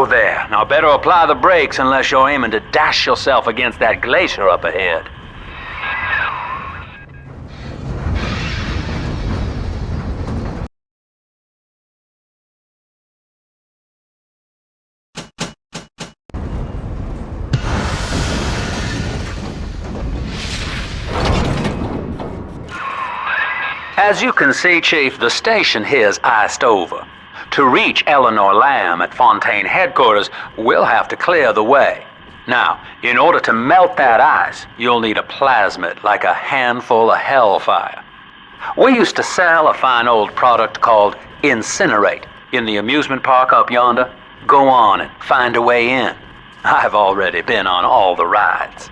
there. Now better apply the brakes unless you're aiming to dash yourself against that glacier up ahead. As you can see, Chief, the station here's iced over. To reach Eleanor Lamb at Fontaine headquarters, we'll have to clear the way. Now, in order to melt that ice, you'll need a plasmid, like a handful of hellfire. We used to sell a fine old product called Incinerate in the amusement park up yonder. Go on and find a way in. I've already been on all the rides.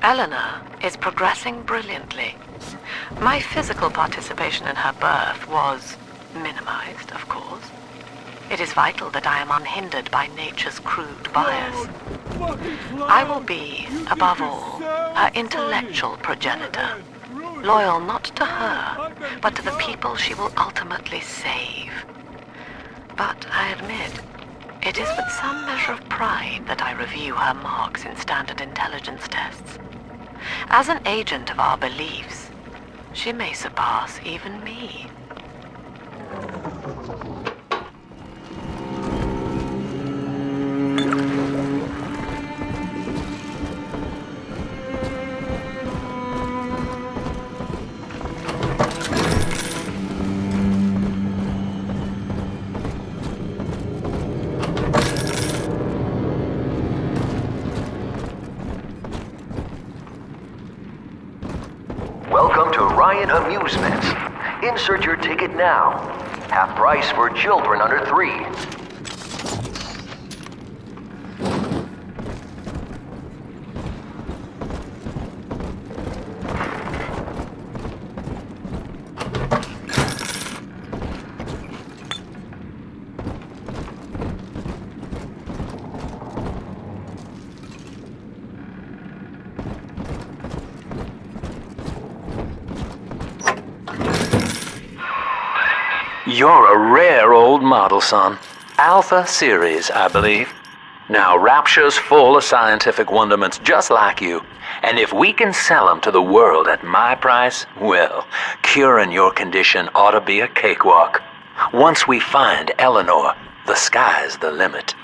Eleanor is progressing brilliantly. My physical participation in her birth was minimized, of course. It is vital that I am unhindered by nature's crude bias. I will be, above all, her intellectual progenitor, loyal not to her, but to the people she will ultimately save. But I admit, it is with some measure of pride that I review her marks in standard intelligence tests. As an agent of our beliefs, she may surpass even me. Welcome to Amusements. Insert your ticket now. Half price for children under 3. You're a rare old model, son. Alpha series, I believe. Now, Rapture's full of scientific wonderments just like you. And if we can sell them to the world at my price, well, curing your condition ought to be a cakewalk. Once we find Eleanor, the sky's the limit.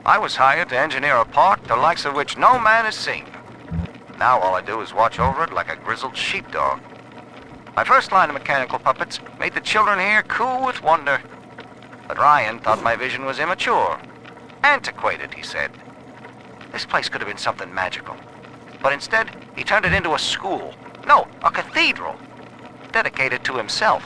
I was hired to engineer a park the likes of which no man has seen. Now all I do is watch over it like a grizzled sheepdog. My first line of mechanical puppets made the children here cool with wonder. But Ryan thought my vision was immature. Antiquated, he said. This place could have been something magical. But instead, he turned it into a school. No, a cathedral. Dedicated to himself.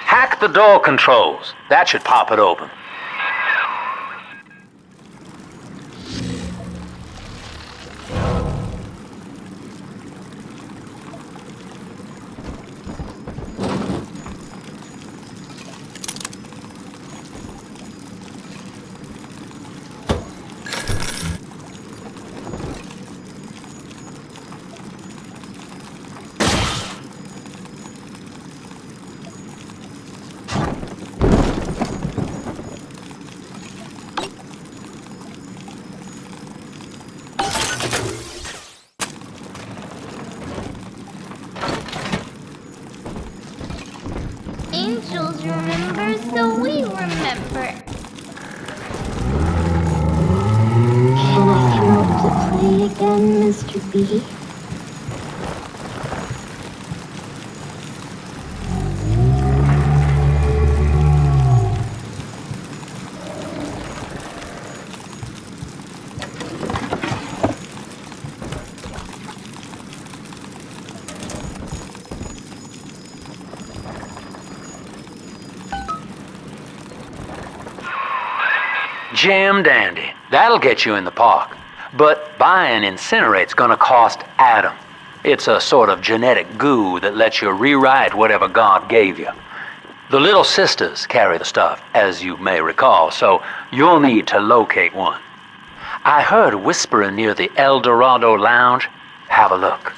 Hack the door controls. That should pop it open. Angels remember, so we remember. Can I come out to play again, Mr. B? Jam dandy. That'll get you in the park. But buying Incinerate's gonna cost Adam. It's a sort of genetic goo that lets you rewrite whatever God gave you. The Little Sisters carry the stuff, as you may recall, so you'll need to locate one. I heard whispering near the El Dorado Lounge. Have a look.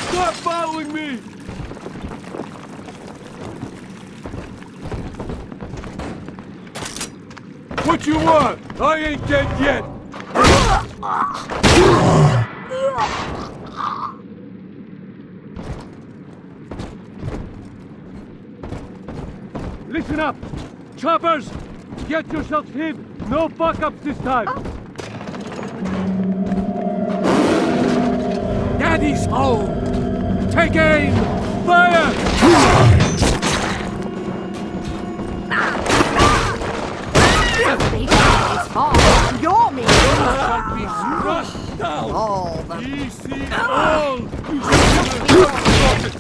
Stop following me! What you want? I ain't dead yet! Listen up! Choppers! Get yourselves hid! No fuck-ups this time! Daddy's home! Take aim! Fire! You're me! Shall be crushed down! All the Easy all! You shall it!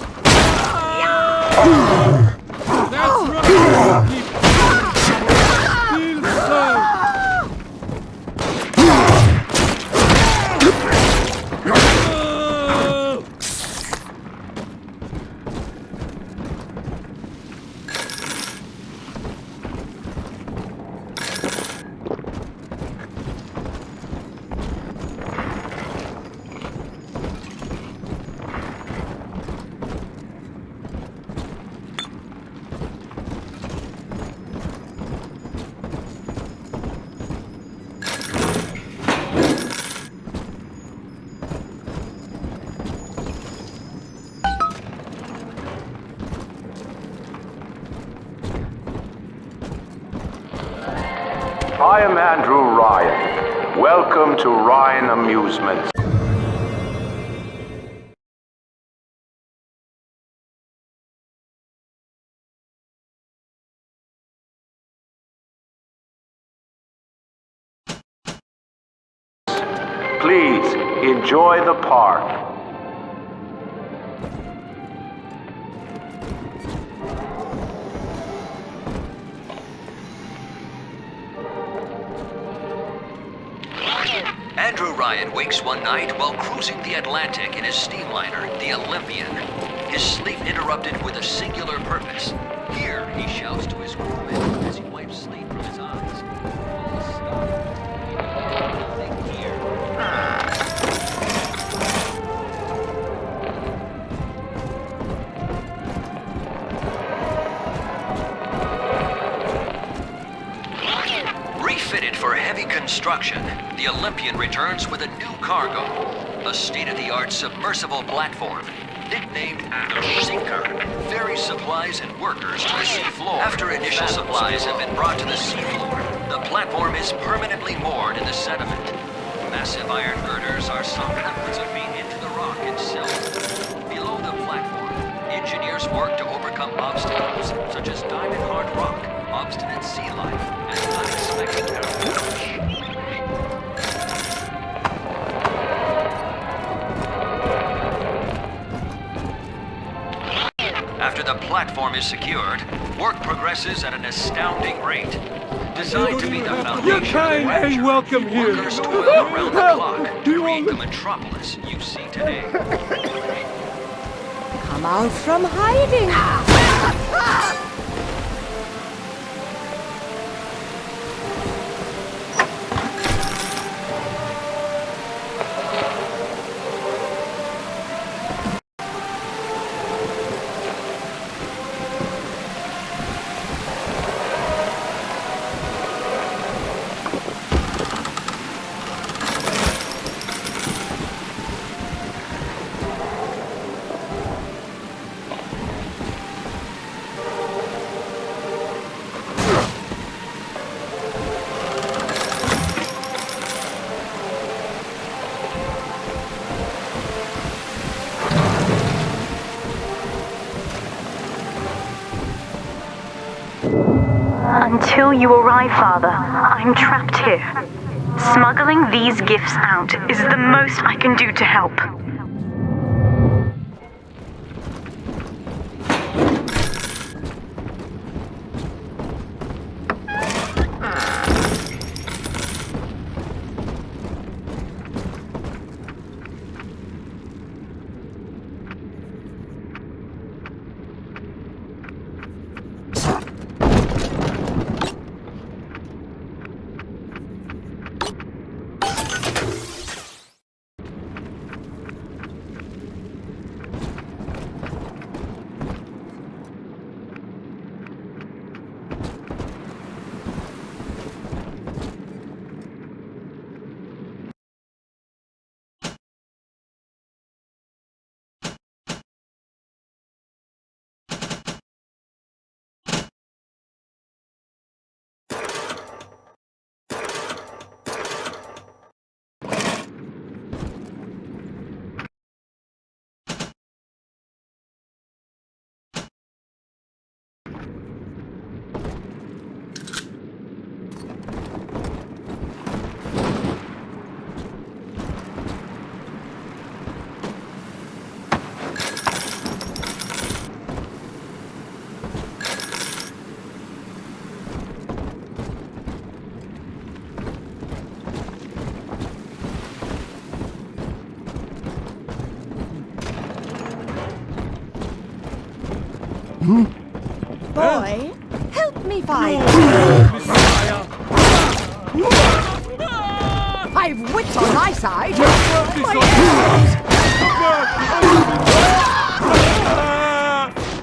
That's right! Keep still so! I am Andrew Ryan. Welcome to Ryan Amusements. Please enjoy the park. Andrew Ryan wakes one night while cruising the Atlantic in his steamliner, the Olympian. His sleep interrupted with a singular purpose. Here, he shouts to his crewmen as he wipes sleep from his eyes. Nothing here. construction, the Olympian returns with a new cargo. A state-of-the-art submersible platform, nicknamed the Sinker, ferries supplies and workers to the seafloor. After initial supplies have been brought to the seafloor, the platform is permanently moored in the sediment. Massive iron girders are sunk hundreds of feet into the rock itself. Below the platform, engineers work to overcome obstacles such as diamond-hard rock, obstinate sea life, and unexpected perils. After the platform is secured, work progresses at an astounding rate. Designed to be the foundation You're of kind and rapture, welcome here. workers toil around the clock to create the metropolis you see today. Come out from hiding. Until you arrive, Father, I'm trapped here. Smuggling these gifts out is the most I can do to help. Boy, help me find. Messiah! I've wits on my side. This on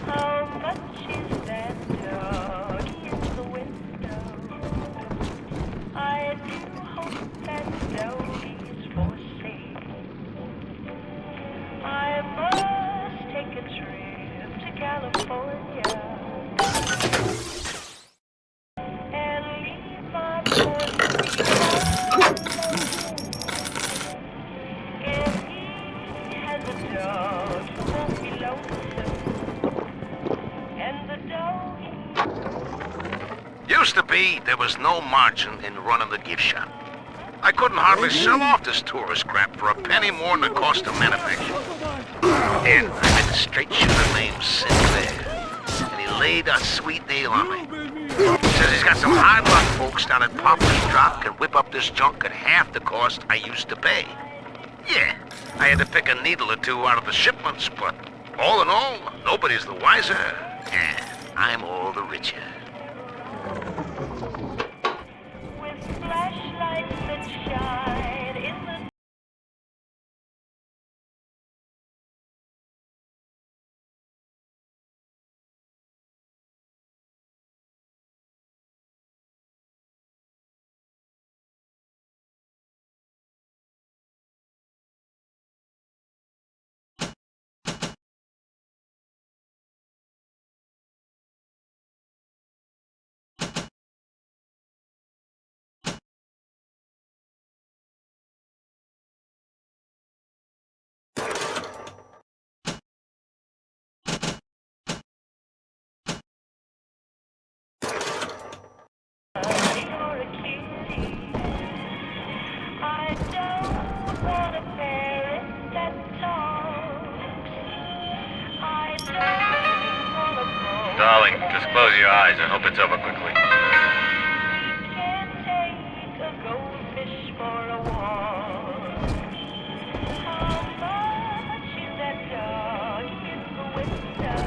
How much is that dog in the window? I do hope that dog is for sale. I must take a trip to California and leave my boy If he has a dog, he won't be lonesome. And the dog Used to be, there was no margin in running the gift shop. I couldn't hardly sell off this tourist crap for a penny more than the cost of manufacture. Then I met a straight shooter named Sinclair, and he laid a sweet deal on me. Says he's got some hard luck folks down at Poplar's Drop can whip up this junk at half the cost I used to pay. Yeah, I had to pick a needle or two out of the shipments, but all in all, nobody's the wiser, and I'm all the richer. with flashlights that shine in the Darling, just close your eyes. I hope it's over quickly. Can take a goldfish for a walk. How much is that dog in the window?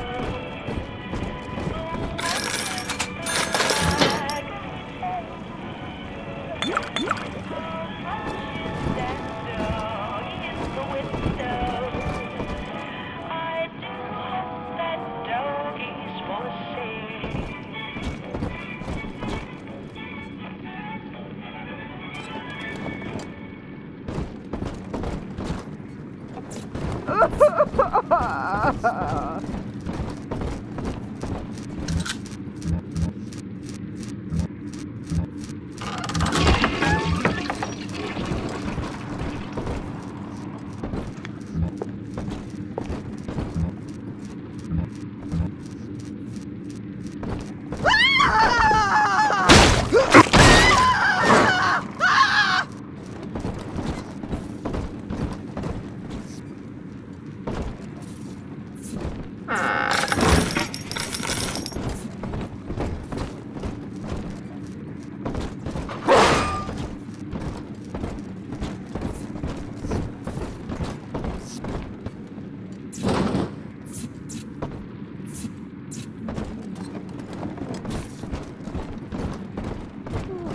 I do hope that doggy's for sale.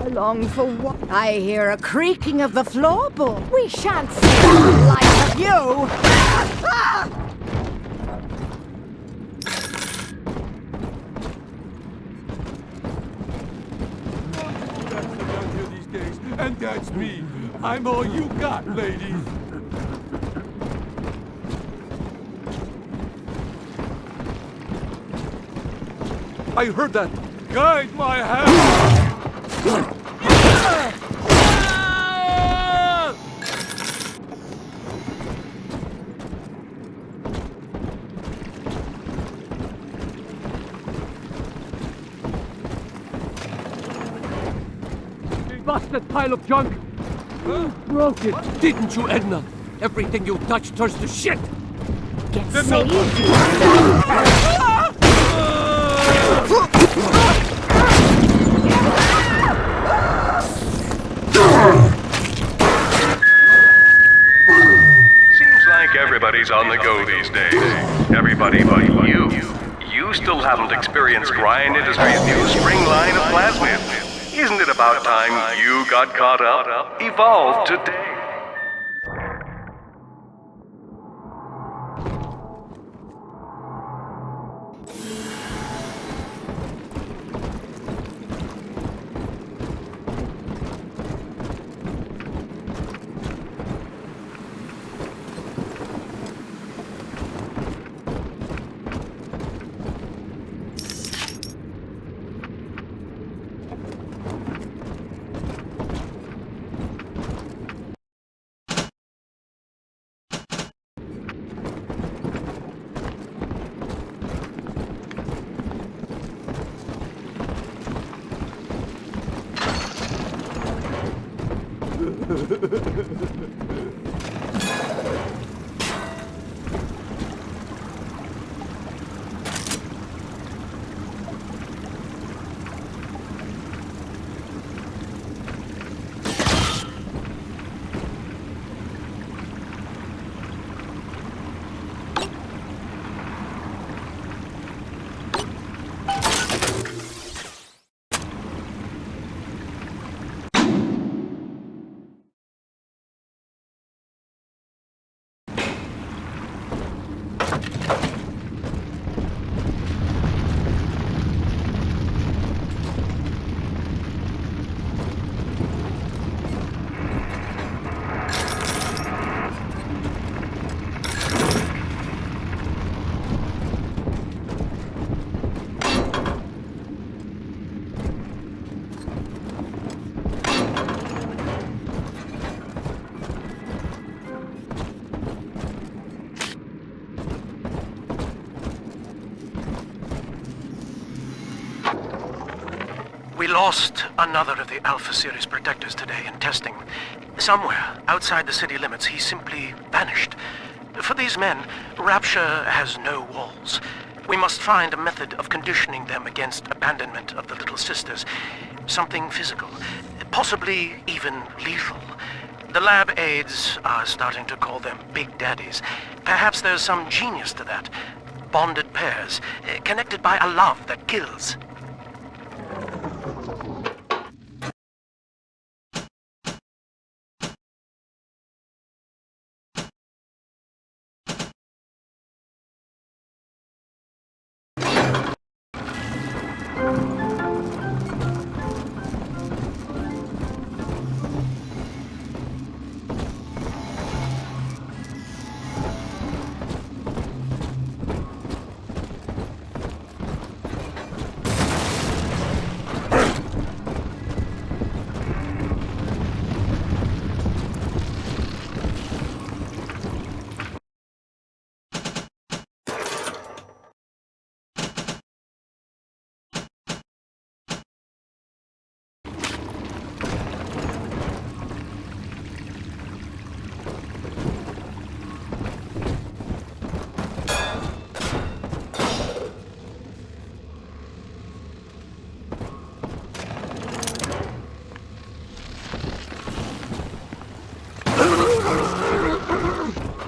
I long for what? I hear a creaking of the floorboard. We shan't see the light of you! These days, and that's me. I'm all you got, ladies. I heard that. Guide my hand. Busted pile of junk. Broke it, didn't you, Edna? Everything you touch turns to shit. Get Then saved. Seems like everybody's on the go these days. Everybody but you. You still haven't experienced Ryan Industries' new spring line of plasmids. Isn't it about time you got caught up? Evolved today. We lost another of the Alpha Series protectors today in testing. Somewhere outside the city limits, he simply vanished. For these men, Rapture has no walls. We must find a method of conditioning them against abandonment of the Little Sisters. Something physical, possibly even lethal. The lab aides are starting to call them Big Daddies. Perhaps there's some genius to that. Bonded pairs, connected by a love that kills.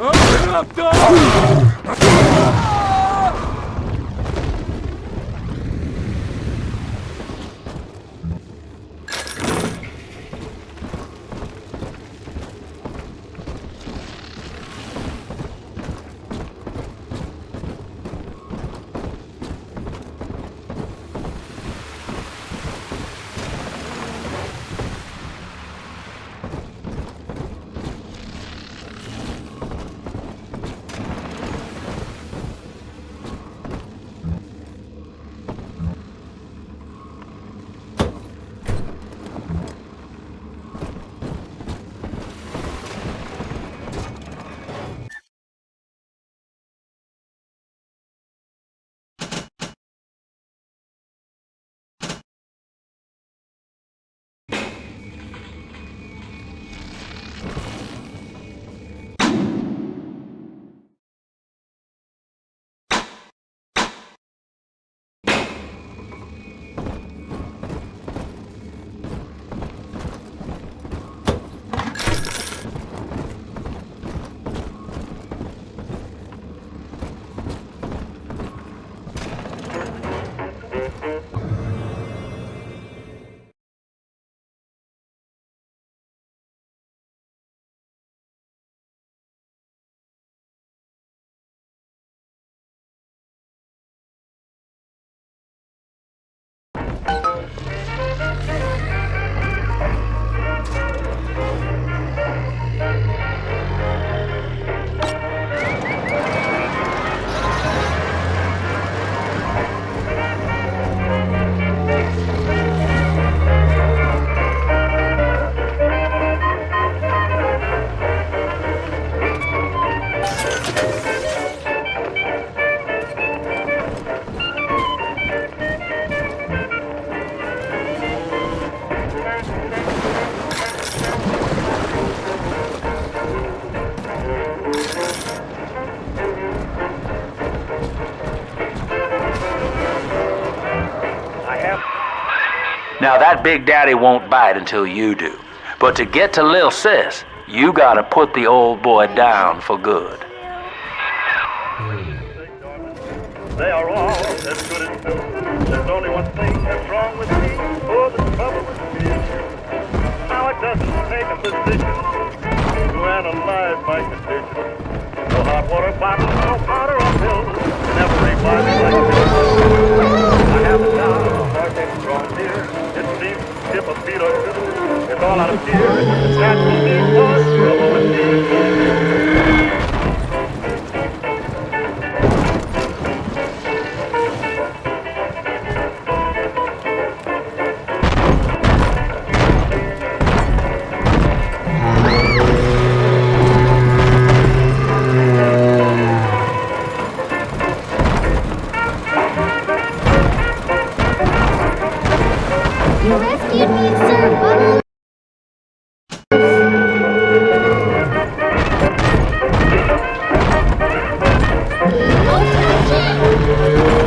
Open up, door! Now that Big Daddy won't bite until you do. But to get to Lil Sis, you gotta put the old boy down for good. They are all as good as new. There's only one thing that's wrong with me. Oh, the trouble with me is you. Now it doesn't take a physician to analyze my condition. No hot water bottle, no powder or pills. Never revive me like this. I have a job, a heart that's strong here. It seems to skip a beat or two. It's all out of gear. That's the need for trouble with me. You rescued me, Sir Bubbles! Oh,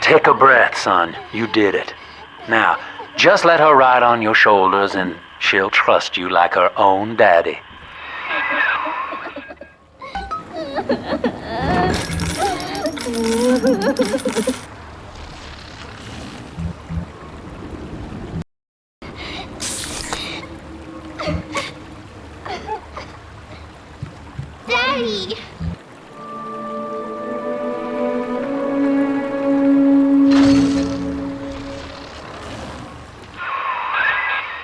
Take a breath, son. You did it. Now, just let her ride on your shoulders and she'll trust you like her own daddy. Daddy!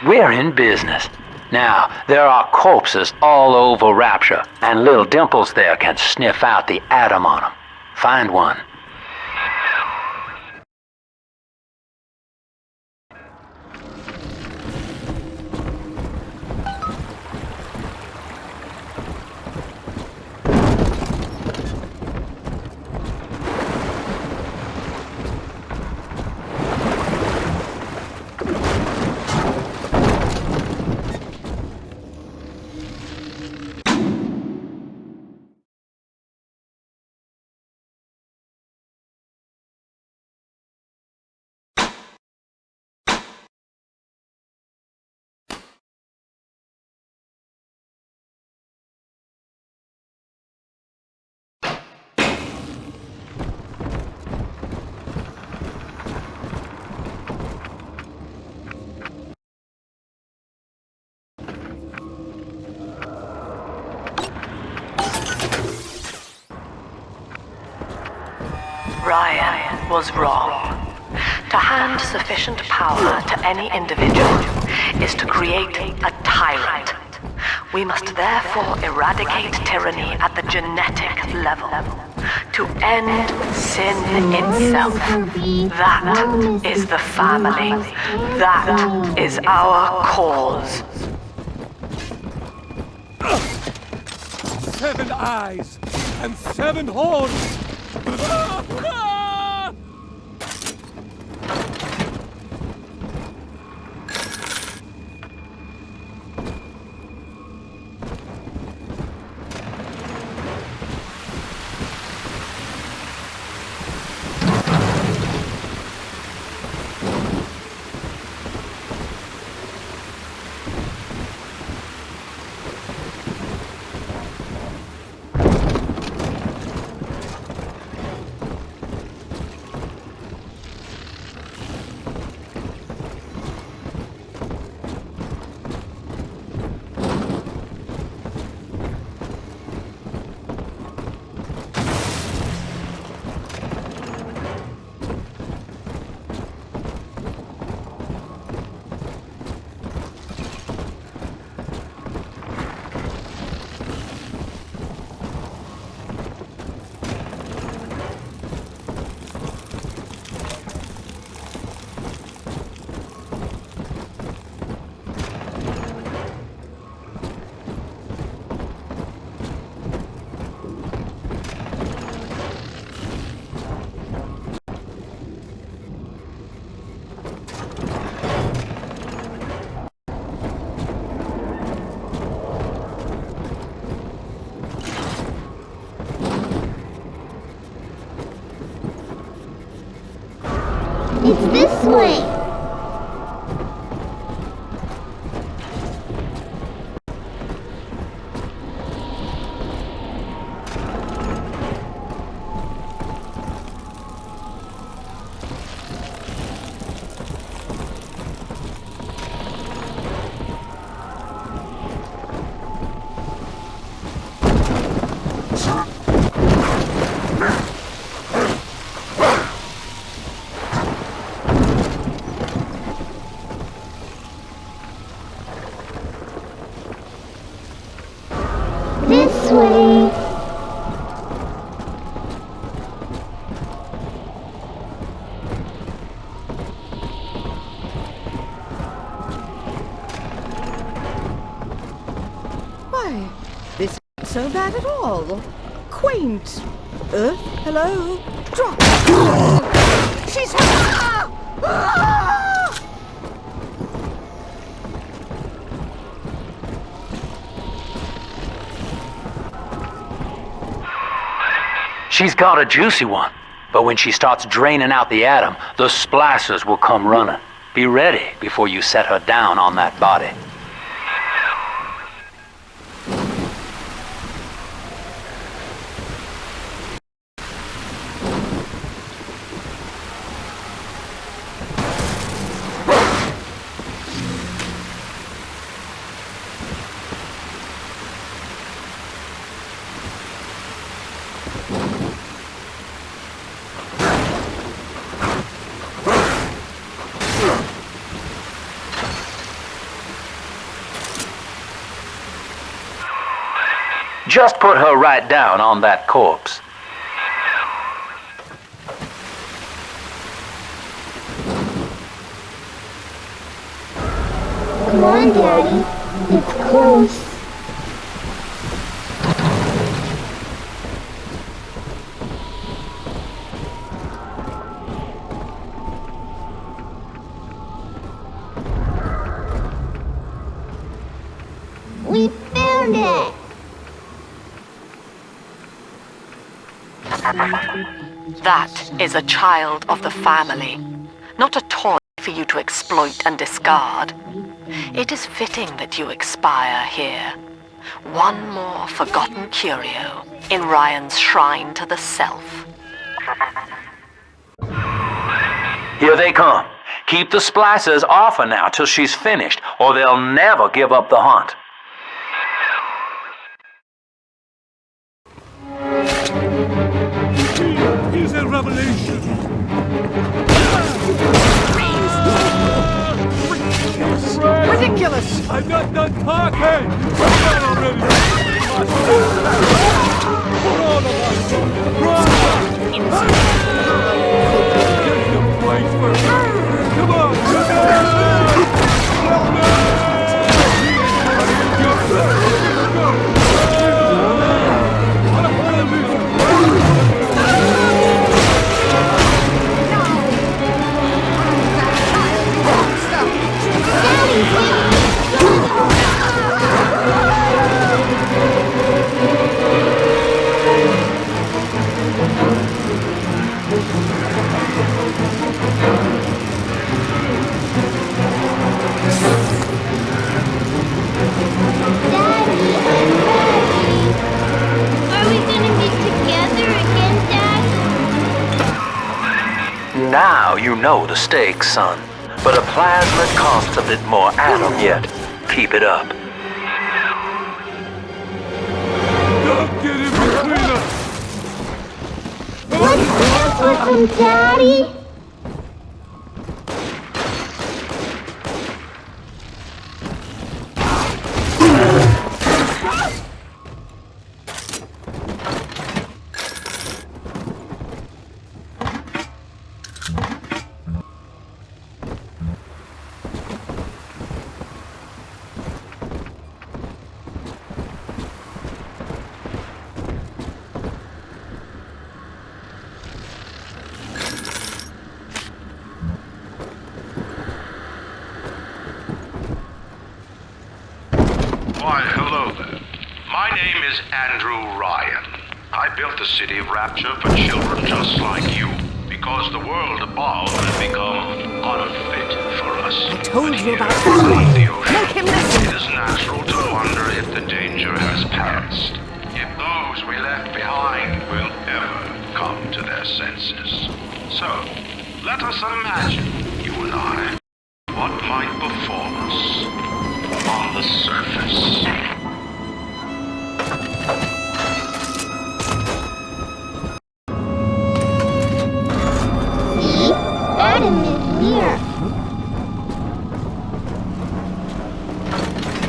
We're in business. Now, there are corpses all over Rapture, and little Dimples there can sniff out the atom on them. Find one. Ryan was wrong. To hand sufficient power to any individual is to create a tyrant. We must therefore eradicate tyranny at the genetic level. To end sin itself. That is the family. That is our cause. 7 eyes and 7 horns! It's this way! This way. Why, this isn't so bad at all. Quaint. Earth, hello. Drop. She's... She's got a juicy one. But when she starts draining out the atom, the splicers will come running. Be ready before you set her down on that body. Just put her right down on that corpse. Come on, Daddy. It's close. We found it! That is a child of the family, not a toy for you to exploit and discard. It is fitting that you expire here. One more forgotten curio in Ryan's shrine to the self. Here they come. Keep the splicers off her now till she's finished, or they'll never give up the hunt. Here's a revelation. Ridiculous! I'm not done talking! I'm not already! For all of us! Run! Get the place first! Come on! Now you know the stakes, son. But a plasmid costs a bit more atom yet. Keep it up. Don't get in between us! Let's dance with him, Daddy! Why, hello there. My name is Andrew Ryan. I built the city of Rapture for children just like you, because the world above had become unfit for us. I told you about Beneath the ocean, Make him listen! it is natural to wonder if the danger has passed. If those we left behind will ever come to their senses. So, let us imagine, you and I, what might befall us on the surface. Adam is here.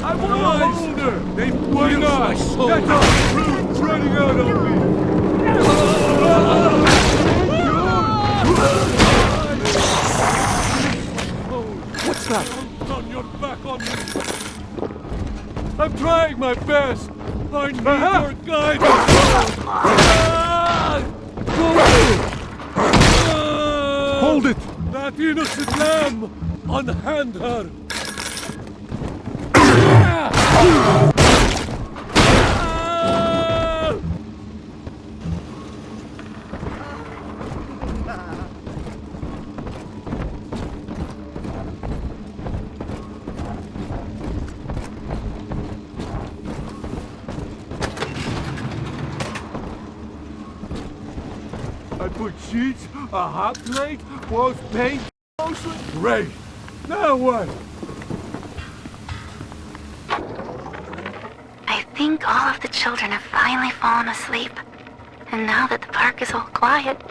I want her! They why not? That's all fruit running out of me! What's that? Turn your back on me! I'm trying my best! I need your guidance! Hold it! That innocent lamb! Unhand her! sheets, a hot plate, walls paint, mostly. Great. Now what? I think all of the children have finally fallen asleep. And now that the park is all quiet,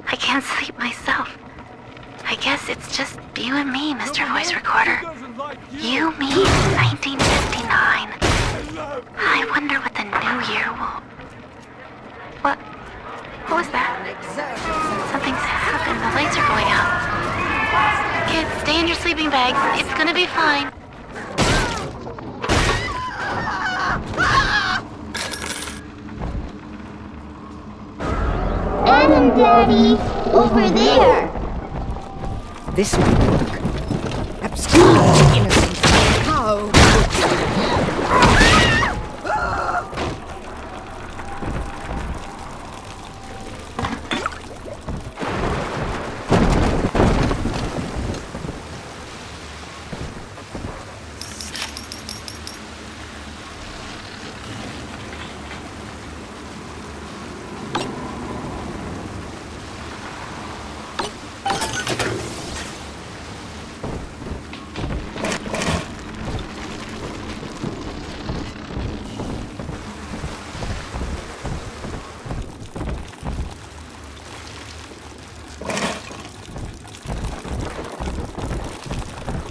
I can't sleep myself. I guess it's just you and me, Mr. Voice Recorder. You, me, 1959. I wonder what the new year will... What was that? Something's happened. The lights are going out. Kids, stay in your sleeping bags. It's gonna be fine. Adam, Daddy! Over there! This will work. Abscond, innocent cow!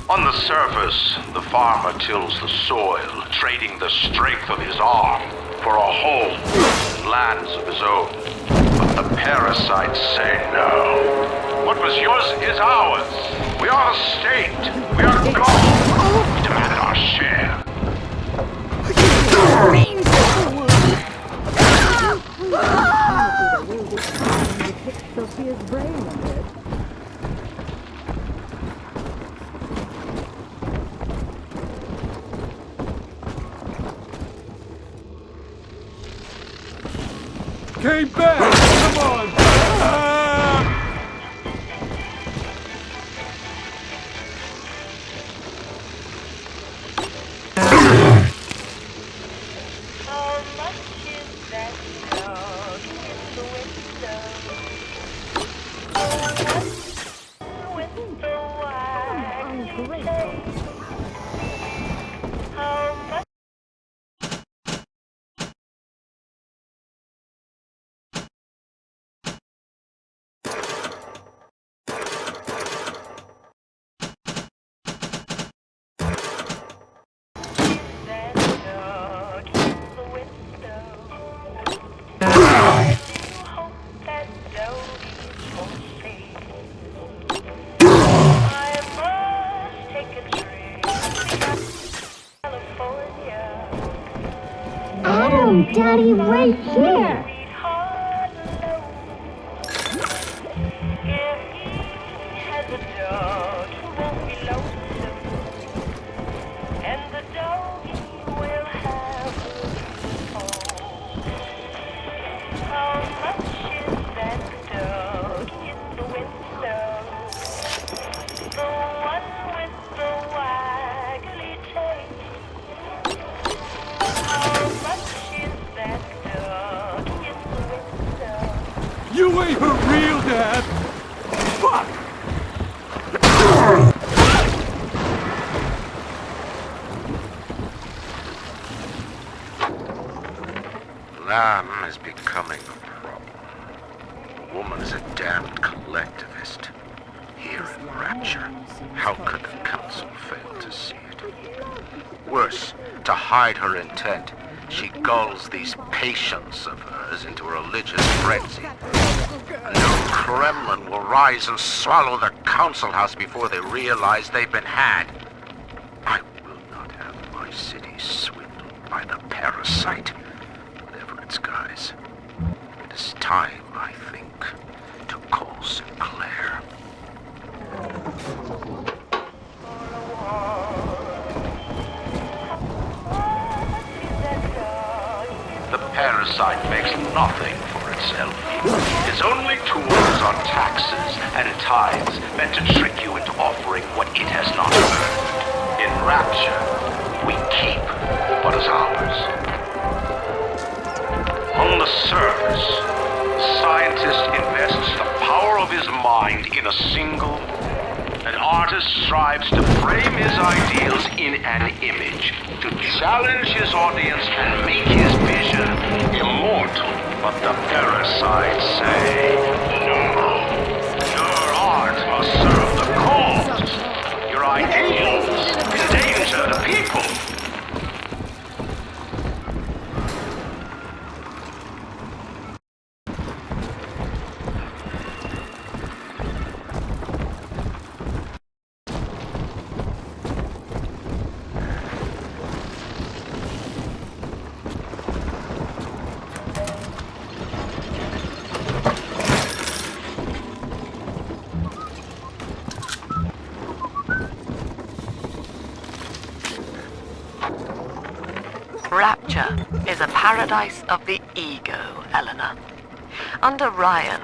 On the surface, the farmer tills the soil, trading the strength of his arm for a home and lands of his own. But the parasites say no. What was yours is ours. We are the state. We are God. We demand our share. Sophia's brain a bit. Came back! Come on! Adam, Daddy, right here! You ain't her real dad! Fuck! Lamb is becoming a problem. The woman is a damned collectivist. Here in Rapture, how could the council fail to see it? Worse, to hide her intent, she gulls these patients of hers into a religious frenzy. A new Kremlin will rise and swallow the council house before they realize they've been had. I will not have my city swindled by the parasite, whatever its guise. It is time, I think, to call Sinclair. The parasite makes nothing for itself. Its only tools are taxes and tithes meant to trick you into offering what it has not earned. In Rapture, we keep what is ours. On the surface, scientist invests the power of his mind in a single move. An artist strives to frame his ideals in an image, to challenge his audience and make his vision immortal. But the parasites say, no, your art must serve the cause. Your ideals endanger the people. Rapture is a paradise of the ego, Eleanor. Under Ryan,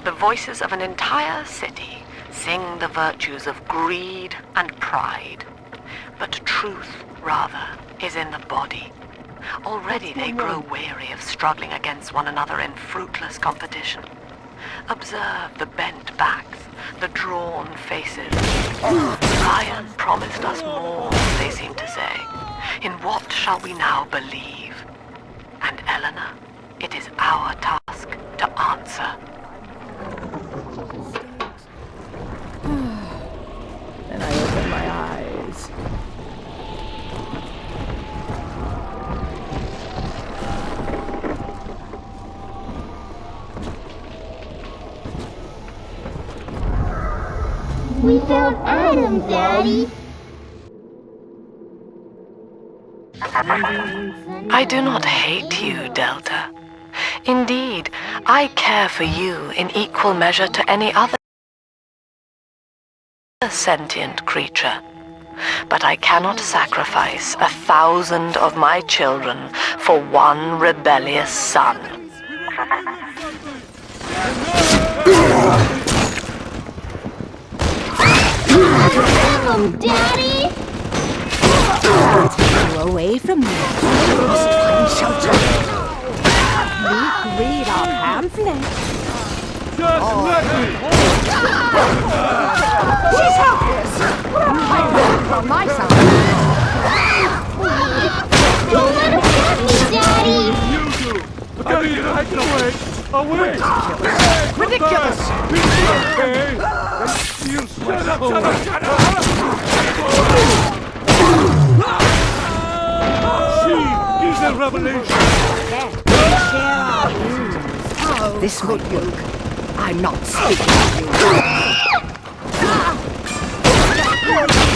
the voices of an entire city sing the virtues of greed and pride. But truth, rather, is in the body. Already they grow weary of struggling against one another in fruitless competition. Observe the bent backs, the drawn faces. Ryan promised us more, they seem to say. In what shall we now believe? And Eleanor, it is our task to answer. Then I open my eyes. We found Adam, Daddy. I do not hate you, Delta. Indeed, I care for you in equal measure to any other sentient creature. But I cannot sacrifice 1,000 of my children for one rebellious son. Daddy! Take you away from me. Find shelter. Read our pamphlet. Just let me! She's helpless. I'm working on my side. Don't let her get me, Daddy! You do! I gotta get out away! Away! Ridiculous! Okay! You shut up! Shut up! Shut up! She is a revelation! This might work. I'm not speaking to you.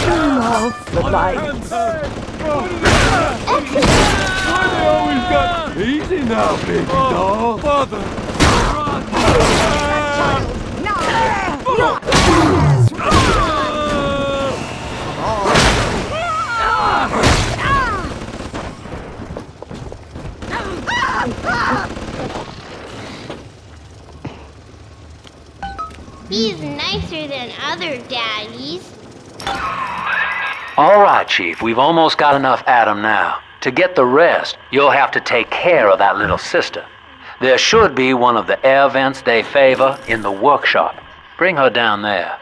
Turn off the lights. Why they always got easy now, baby doll? Father! He's nicer than other daddies. All right, Chief, we've almost got enough Adam now. To get the rest, you'll have to take care of that little sister. There should be one of the air vents they favor in the workshop. Bring her down there.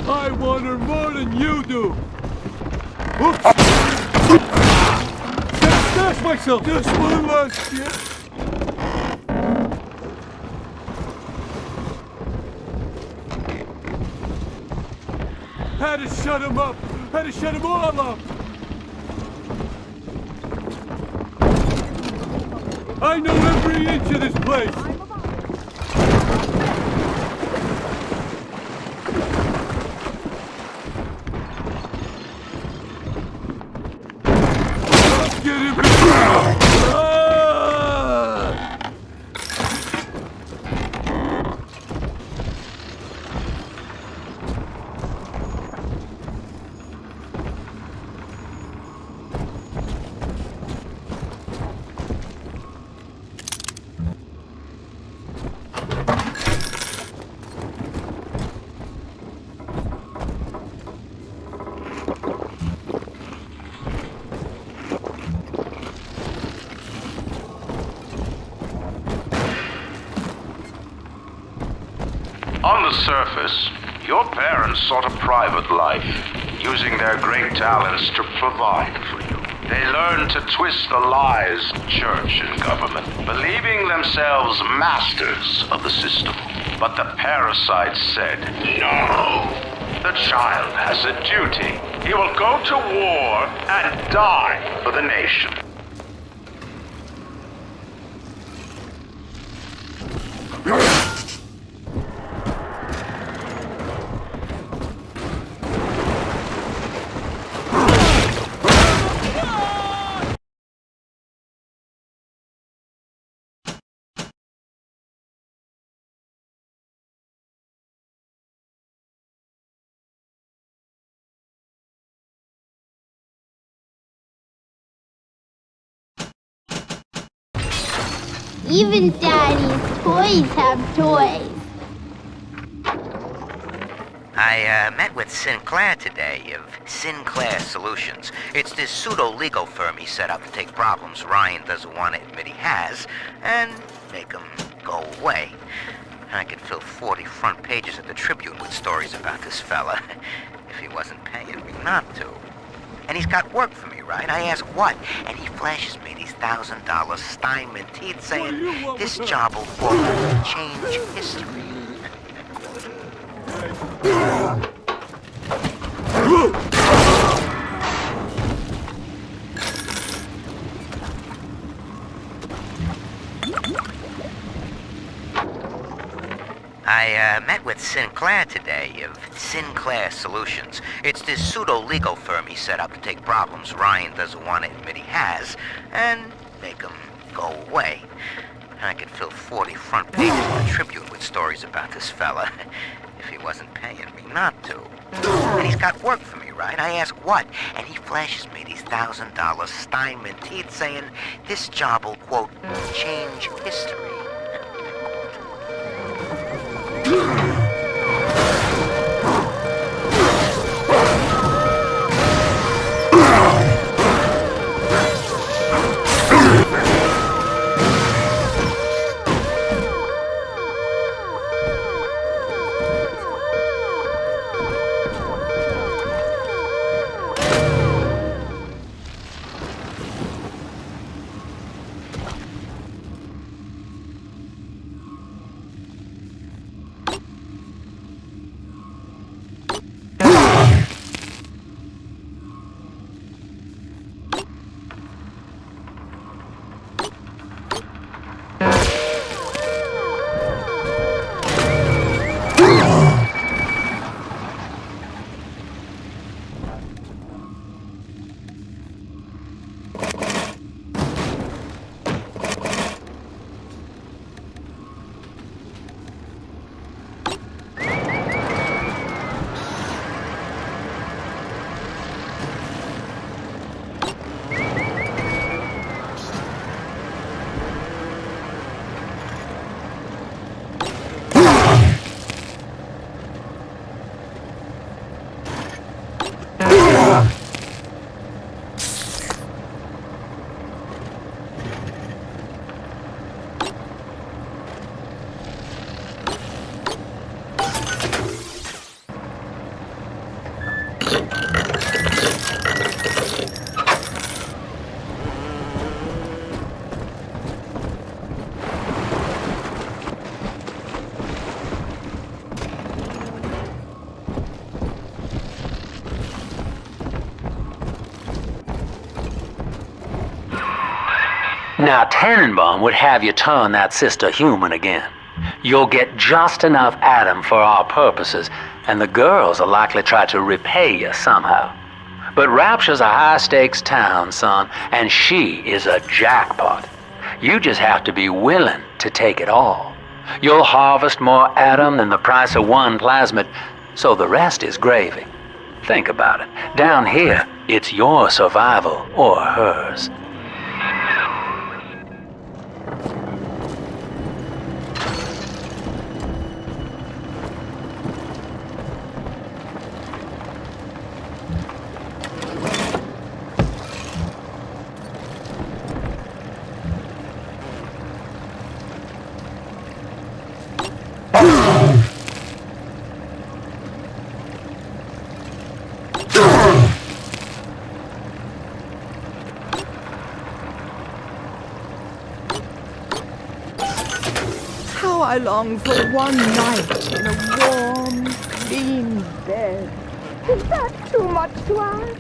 I want her more than you do! Oops! Smash myself! Just one last shit! Had to shut him up! Had to shut him all up! I know every inch of this place! get him! Ah! On the surface, your parents sought a private life, using their great talents to provide for you. They learned to twist the lies of church and government, believing themselves masters of the system. But the parasites said, no! The child has a duty. He will go to war and die for the nation. Even Daddy's toys have toys. I met with Sinclair today of Sinclair Solutions. It's this pseudo-legal firm he set up to take problems Ryan doesn't want to admit he has and make them go away. I could fill 40 front pages of the Tribune with stories about this fella if he wasn't paying me not to. And he's got work for me, right? I ask what? And he flashes me these $1,000 Steinman teeth saying, this job will, quote, change history. I met with Sinclair today of Sinclair Solutions. It's this pseudo-legal firm he set up to take problems Ryan doesn't want to admit he has and make them go away. I could fill 40 front pages of the Tribune with stories about this fella if he wasn't paying me not to. And he's got work for me, right? I ask what? And he flashes me these $1,000 Steinman teeth saying, this job will, quote, change history. Now, Tannenbaum would have you turn that sister human again. You'll get just enough Adam for our purposes, and the girls will likely try to repay you somehow. But Rapture's a high-stakes town, son, and she is a jackpot. You just have to be willing to take it all. You'll harvest more atom than the price of one plasmid, so the rest is gravy. Think about it. Down here, it's your survival or hers. How I long for one night in a warm, clean bed. Is that too much to ask?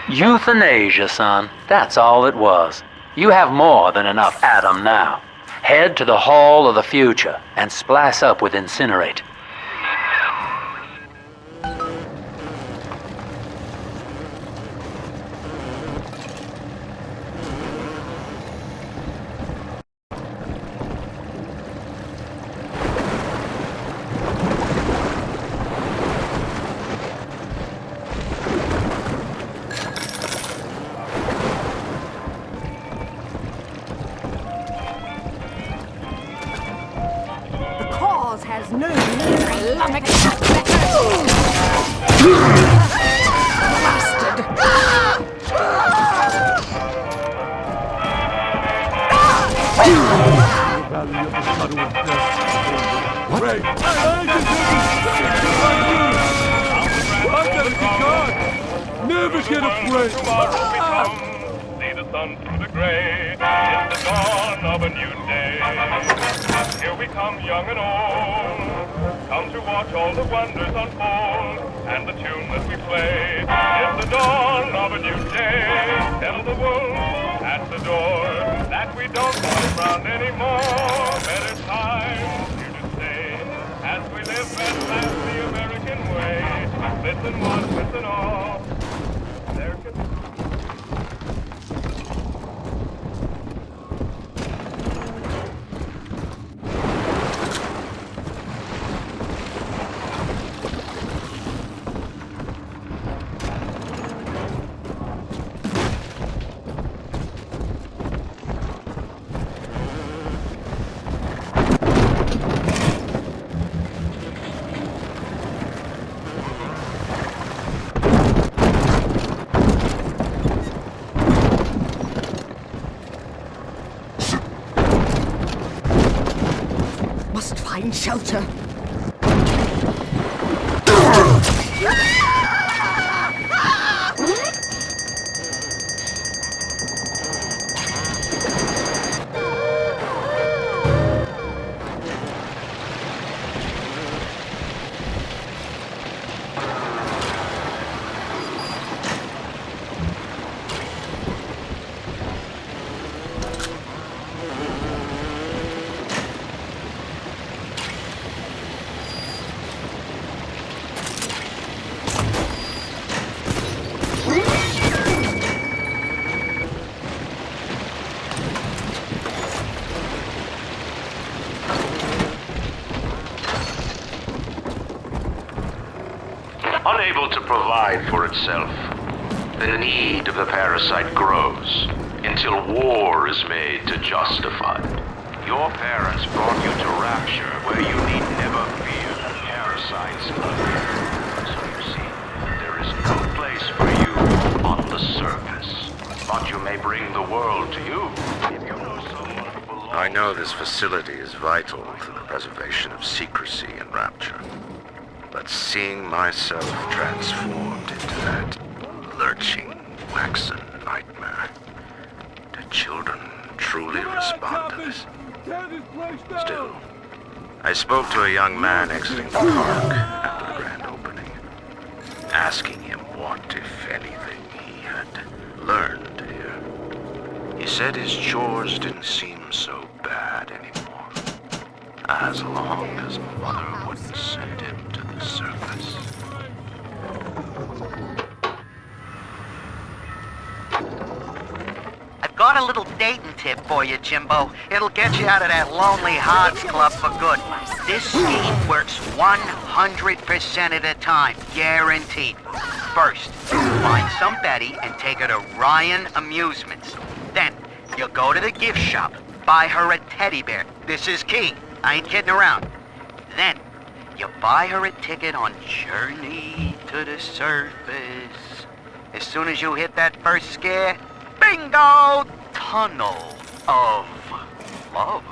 Euthanasia, son. That's all it was. You have more than enough atom now. Head to the Hall of the Future and splice up with Incinerate. Has no Islamic bastard! What? Ray, never get afraid! See the sun through the gray. It's the dawn of a new day. Here we come, young and old. Come to watch all the wonders unfold. And the tune that we play is the dawn of a new day. Tell the wolves at the door that we don't want around anymore. Better times here to stay as we live at last the American way. Listen one, listen all. There can be must find shelter. provide for itself. The need of the parasite grows until war is made to justify it. Your parents brought you to Rapture, where you need never fear the parasites again. So you see, there is no place for you on the surface. But you may bring the world to you if you know someone who belongs. I know this facility is vital to the preservation of secrecy in Rapture. But seeing myself transformed into that lurching, waxen nightmare, do children truly respond to this? Still, I spoke to a young man exiting the park after the grand opening, asking him what, if anything, he had learned here. He said his chores didn't seem so bad anymore, as long as Mother wouldn't send him to the surface. I've got a little dating tip for you, Jimbo. It'll get you out of that lonely hearts club for good. This scheme works 100% of the time, guaranteed. First, find some Betty and take her to Ryan Amusements. Then, you'll go to the gift shop, buy her a teddy bear. This is key. I ain't kidding around. Then, you buy her a ticket on Journey to the Surface. As soon as you hit that first scare, bingo! Tunnel of love.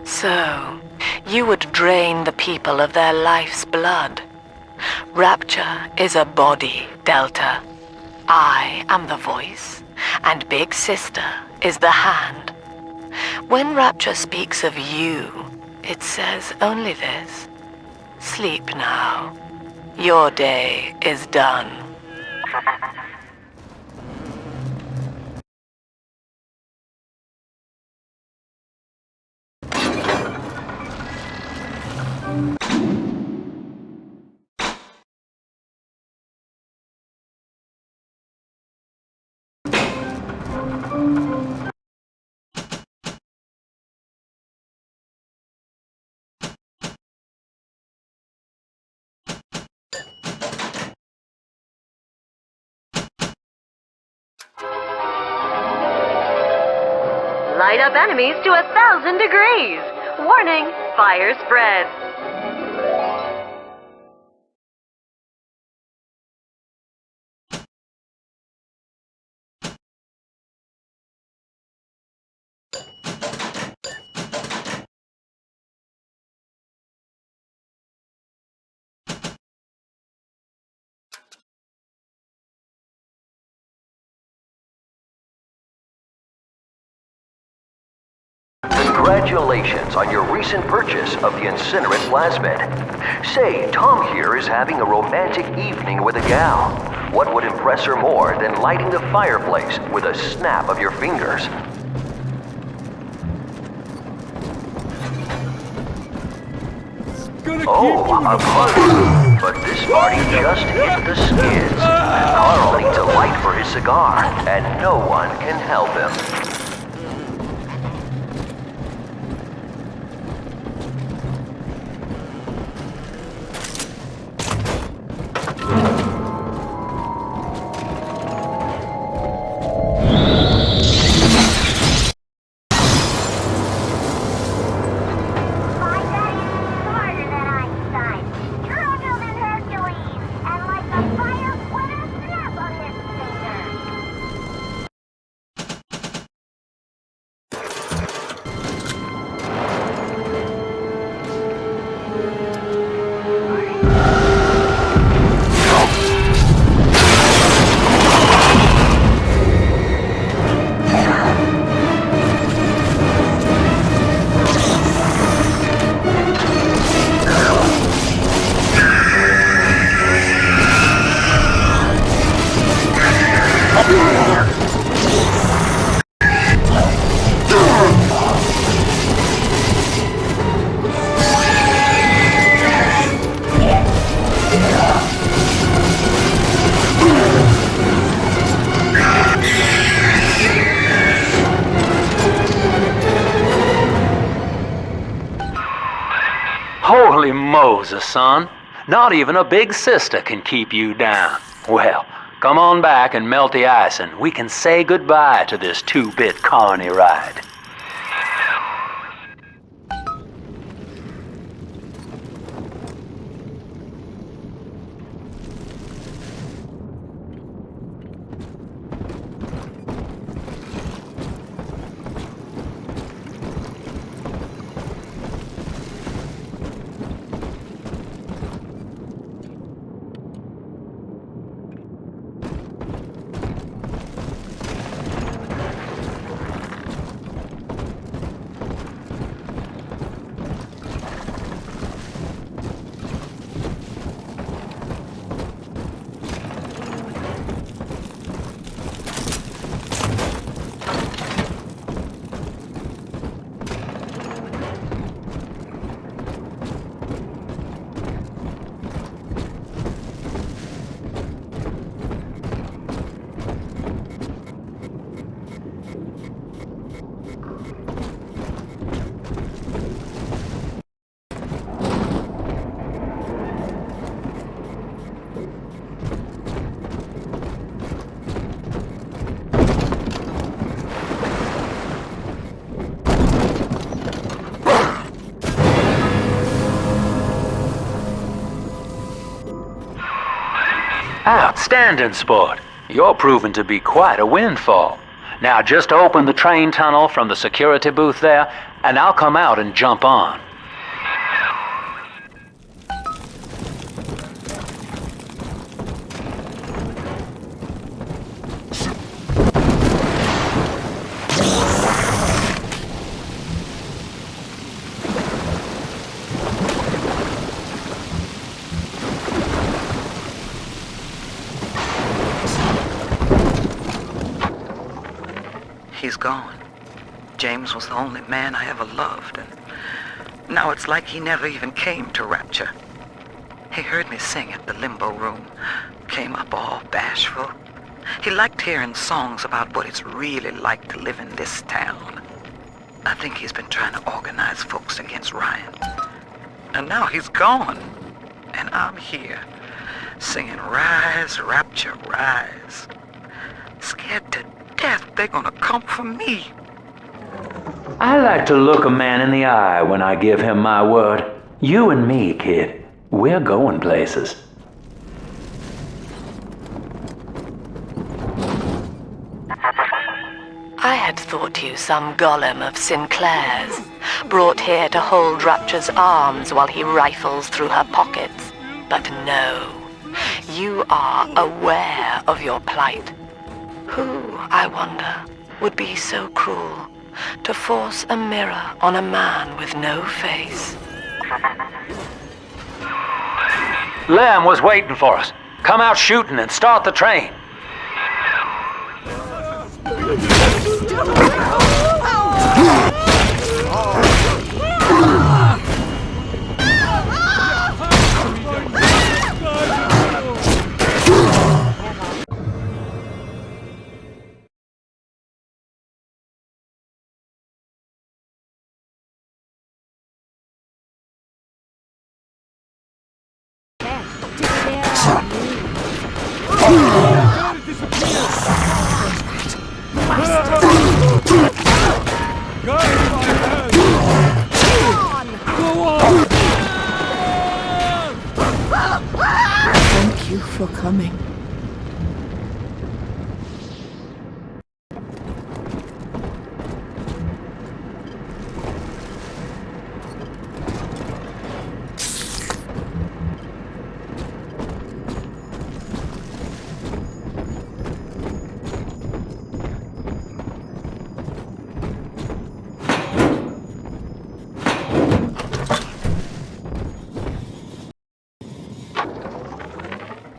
So, you would drain the people of their life's blood. Rapture is a body, Delta. I am the voice, and Big Sister is the hand. When Rapture speaks of you, it says only this. Sleep now. Your day is done. Light up enemies to 1,000 degrees. Warning, fire spreads. Congratulations on your recent purchase of the incinerant plasmid. Say, Tom here is having a romantic evening with a gal. What would impress her more than lighting the fireplace with a snap of your fingers? Oh, a party. But this party just hit the skids. Carl needs a light for his cigar, and no one can help him. Holy Moses, son. Not even a big sister can keep you down. Well, come on back and melt the ice and we can say goodbye to this 2-bit carny ride. Outstanding, sport. You're proving to be quite a windfall. Now just open the train tunnel from the security booth there, and I'll come out and jump on. He's gone. James was the only man I ever loved, and now it's like he never even came to Rapture. He heard me sing at the limbo room, came up all bashful. He liked hearing songs about what it's really like to live in this town. I think he's been trying to organize folks against Ryan. And now he's gone, and I'm here, singing Rise, Rapture, Rise. Scared to death they're gonna come for me. I like to look a man in the eye when I give him my word. You and me, kid, we're going places. I had thought you some golem of Sinclair's, brought here to hold Rapture's arms while he rifles through her pockets. But no, you are aware of your plight. Who, I wonder, would be so cruel to force a mirror on a man with no face? Lamb was waiting for us. Come out shooting and start the train. Thank you for coming.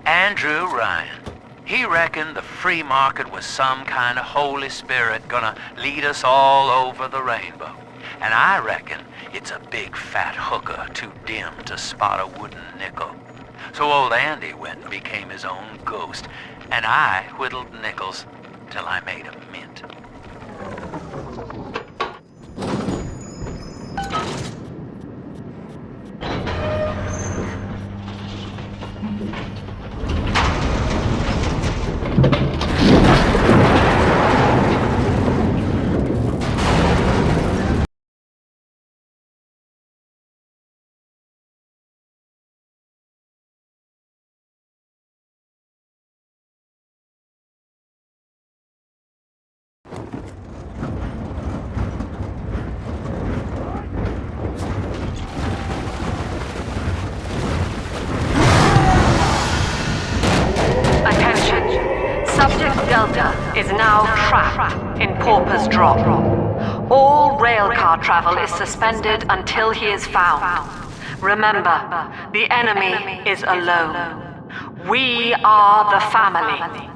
Andrew Ryan. He reckoned the free market was some kind of Holy Spirit gonna lead us all over the rainbow. And I reckon it's a big fat hooker too dim to spot a wooden nickel. So old Andy went and became his own ghost, and I whittled nickels till I made a mint. is now trapped in Pauper's Drop. All railcar travel is suspended until he is found. Remember, the enemy is alone. We are the family.